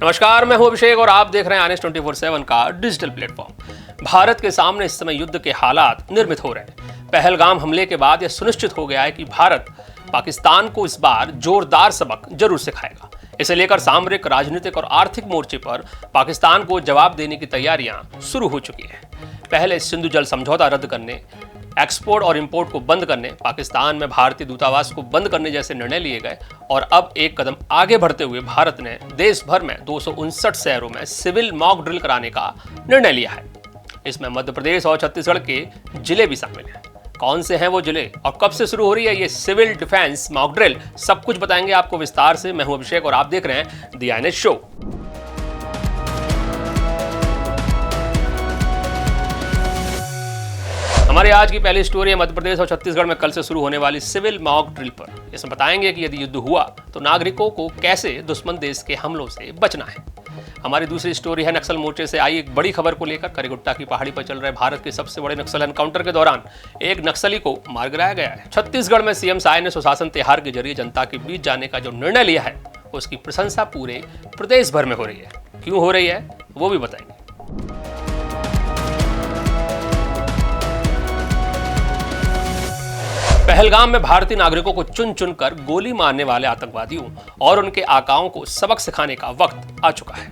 नमस्कार, मैं हूं अभिषेक और आप देख रहे हैं आनेस्ट 24/7 का डिजिटल प्लेटफॉर्म। भारत के सामने इस समय युद्ध के हालात निर्मित हो रहे हैं। पहलगाम हमले के बाद यह सुनिश्चित हो गया है कि भारत पाकिस्तान को इस बार जोरदार सबक जरूर सिखाएगा। इसे लेकर सामरिक, राजनीतिक और आर्थिक मोर्चे पर पाकिस्तान को जवाब देने की तैयारियां शुरू हो चुकी हैं। पहले सिंधु जल समझौता रद्द करने, एक्सपोर्ट और इंपोर्ट को बंद करने, पाकिस्तान में भारतीय दूतावास को बंद करने जैसे निर्णय लिए गए और अब एक कदम आगे बढ़ते हुए भारत ने देश भर में 259 शहरों में सिविल मॉक ड्रिल कराने का निर्णय लिया है। इसमें मध्य प्रदेश और छत्तीसगढ़ के जिले भी शामिल हैं। कौन से हैं वो जिले और कब से शुरू हो रही है ये सिविल डिफेंस मॉक ड्रिल, सब कुछ बताएंगे आपको विस्तार से। मैं हूं अभिषेक और आप देख रहे हैं द आनेस्ट शो। हमारी आज की पहली स्टोरी है मध्य प्रदेश और छत्तीसगढ़ में कल से शुरू होने वाली सिविल मॉक ड्रिल पर। इसमें बताएंगे कि यदि युद्ध हुआ तो नागरिकों को कैसे दुश्मन देश के हमलों से बचना है। हमारी दूसरी स्टोरी है नक्सल मोर्चे से आई एक बड़ी खबर को लेकर। करीगुट्टा की पहाड़ी पर चल रहे भारत के सबसे बड़े नक्सल एनकाउंटर के दौरान एक नक्सली को मार गिराया गया है। छत्तीसगढ़ में सीएम साय ने सुशासन त्योहार के जरिए जनता के बीच जाने का जो निर्णय लिया है उसकी प्रशंसा पूरे प्रदेश भर में हो रही है। क्यों हो रही है वो भी बताएंगे। पहलगाम में भारतीय नागरिकों को चुन चुनकर गोली मारने वाले आतंकवादियों और उनके आकाओं को सबक सिखाने का वक्त आ चुका है।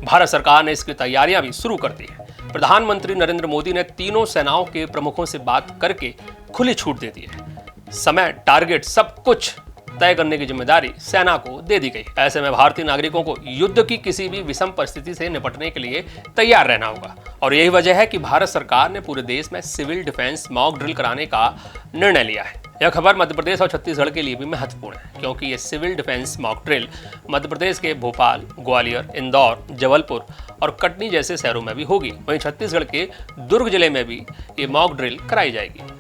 भारत सरकार ने इसकी तैयारियां भी शुरू कर दी है। प्रधानमंत्री नरेंद्र मोदी ने तीनों सेनाओं के प्रमुखों से बात करके खुली छूट दे दी है। समय, टारगेट, सब कुछ तय करने की जिम्मेदारी सेना को दे दी गई। ऐसे में भारतीय नागरिकों को युद्ध की किसी भी विषम परिस्थिति से निपटने के लिए तैयार रहना होगा और यही वजह है कि भारत सरकार ने पूरे देश में सिविल डिफेंस मॉक ड्रिल कराने का निर्णय लिया है। यह खबर मध्य प्रदेश और छत्तीसगढ़ के लिए भी महत्वपूर्ण है क्योंकि ये civil defence mock drill Madhya Pradesh के भोपाल, ग्वालियर, इंदौर, जबलपुर और कटनी जैसे शहरों में भी होगी। वहीं छत्तीसगढ़ के दुर्ग जिले में भी ये मॉक ड्रिल कराई जाएगी।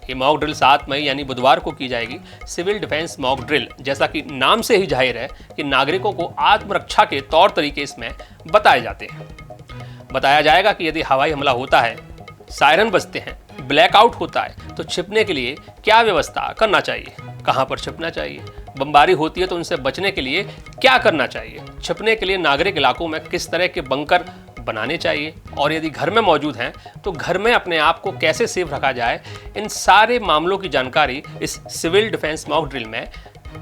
ये मॉक ड्रिल 7 मई यानी बुधवार को की जाएगी। सिविल डिफेंस मॉक ड्रिल जैसा कि नाम से ही जाहिर है कि नागरिकों को आत्मरक्षा के तौर तरीके इसमें बताए जाते हैं। बताया जाएगा कि यदि हवाई हमला होता है, सायरन बजते हैं, ब्लैकआउट होता है तो छिपने के लिए क्या व्यवस्था करना चाहिए, कहां पर छिपना चाहिए, बमबारी होती है तो उनसे बचने के लिए क्या करना चाहिए, छिपने के लिए नागरिक इलाकों में किस तरह के बंकर बनाने चाहिए और यदि घर में मौजूद हैं तो घर में अपने आप को कैसे सेफ रखा जाए। इन सारे मामलों की जानकारी इस सिविल डिफेंस मॉक ड्रिल में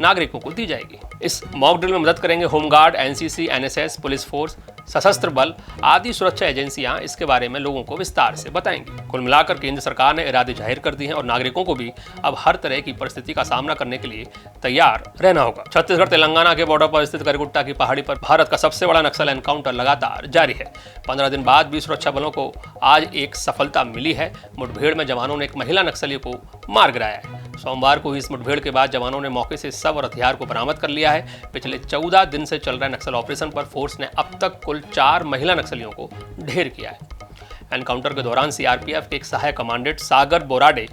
नागरिकों को दी जाएगी। इस मॉक ड्रिल में मदद करेंगे home guard, NCC, NSS, police force, सशस्त्र बल आदि सुरक्षा एजेंसियां इसके बारे में लोगों को विस्तार से बताएंगी। कुल मिलाकर केंद्र सरकार ने इरादे जाहिर कर दी हैं और नागरिकों को भी अब हर तरह की परिस्थिति का सामना करने के लिए तैयार रहना होगा। छत्तीसगढ़ तेलंगाना के बॉर्डर पर स्थित करीगुट्टा की पहाड़ी पर भारत का सबसे बड़ा नक्सल एनकाउंटर लगातार जारी है। 15 दिन बाद भी सुरक्षा बलों को आज एक सफलता मिली है। मुठभेड़ में जवानों ने एक महिला नक्सली को मार गिराया है। सोमवार को इस मुठभेड़ के बाद जवानों ने मौके से शव और हथियार को बरामद कर लिया है। पिछले 14 दिन से चल रहे नक्सल ऑपरेशन पर फोर्स ने अब तक कुल 4 महिला नक्सलियों को ढेर किया है। एनकाउंटर के दौरान सीआरपीएफ के एक सहायक कमांडेंट सागर बोराडे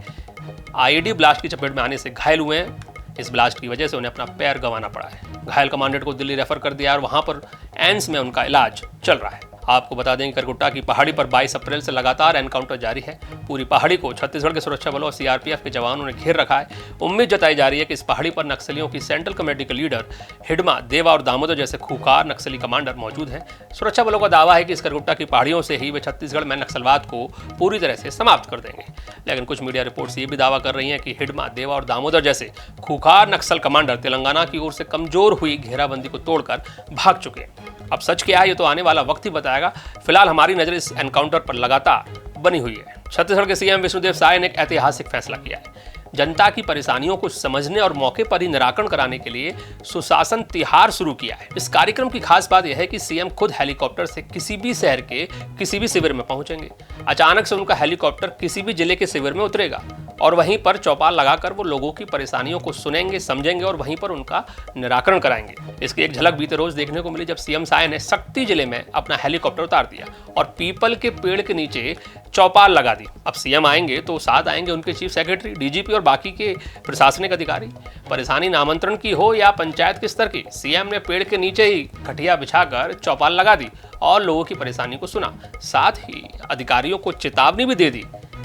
आईईडी ब्लास्ट की चपेट में आने से घायल हुए हैं। इस ब्लास्ट की वजह से उन्हें अपना पैर गंवाना पड़ा है। घायल कमांडेंट को दिल्ली रेफर कर दिया और वहां पर एम्स में उनका इलाज चल रहा है। आपको बता दें कि करीगुट्टा की पहाड़ी पर 22 अप्रैल से लगातार एनकाउंटर जारी है। पूरी पहाड़ी को छत्तीसगढ़ के सुरक्षा बलों और सीआरपीएफ के जवानों ने घेर रखा है। उम्मीद जताई जा रही है कि इस पहाड़ी पर नक्सलियों की सेंट्रल कमेटी के लीडर हिडमा, देवा और दामोदर जैसे खूंखार नक्सली कमांडर मौजूद हैं। सुरक्षा बलों का दावा है कि इस करीगुट्टा की पहाड़ियों से ही वे छत्तीसगढ़ में नक्सलवाद को पूरी तरह से समाप्त कर देंगे। लेकिन कुछ मीडिया रिपोर्ट्स ये भी दावा कर रही हैं कि हिडमा, देवा और दामोदर जैसे खूंखार नक्सल कमांडर तेलंगाना की ओर से कमजोर हुई घेराबंदी को तोड़कर भाग चुके हैं। अब सच क्या है ये तो आने वाला वक्त ही बताएगा। फिलहाल हमारी नजर इस एनकाउंटर पर लगातार बनी हुई है। छत्तीसगढ़ के सीएम विष्णुदेव साय ने एक ऐतिहासिक फैसला किया है। जनता की परेशानियों को समझने और मौके पर ही निराकरण कराने के लिए सुशासन तिहार शुरू किया है। इस कार्यक्रम की खास बात यह है कि सीएम खुद हेलीकॉप्टर से किसी भी शहर के किसी भी शिविर में पहुंचेंगे। अचानक से उनका हेलीकॉप्टर किसी भी जिले के शिविर में उतरेगा और वहीं पर चौपाल लगाकर वो लोगों की परेशानियों को सुनेंगे, समझेंगे और वहीं पर उनका निराकरण कराएंगे। इसकी एक झलक बीते रोज देखने को मिली जब सीएम साय ने शक्ति जिले में अपना हेलीकॉप्टर उतार दिया और पीपल के पेड़ के नीचे चौपाल लगा दी। अब सीएम आएंगे तो साथ आएंगे उनके चीफ सेक्रेटरी, डीजीपी और बाकी के प्रशासनिक अधिकारी। परेशानी नामांतरण की हो या पंचायत के स्तर की, सीएम ने पेड़ के नीचे ही खटिया बिछाकर चौपाल लगा दी और लोगों की परेशानी को सुना। साथ ही अधिकारियों को चेतावनी भी दे दी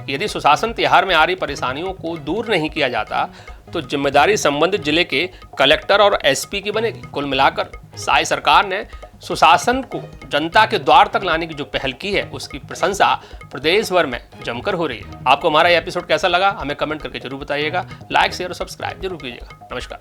यदि सुशासन तिहार में आ रही परेशानियों को दूर नहीं किया जाता तो जिम्मेदारी संबंधित जिले के कलेक्टर और एसपी की बनेगी। कुल मिलाकर साय सरकार ने सुशासन को जनता के द्वार तक लाने की जो पहल की है उसकी प्रशंसा प्रदेश भर में जमकर हो रही है। आपको हमारा यह एपिसोड कैसा लगा हमें कमेंट करके जरूर बताइएगा। लाइक शेयर और सब्सक्राइब जरूर कीजिएगा। नमस्कार।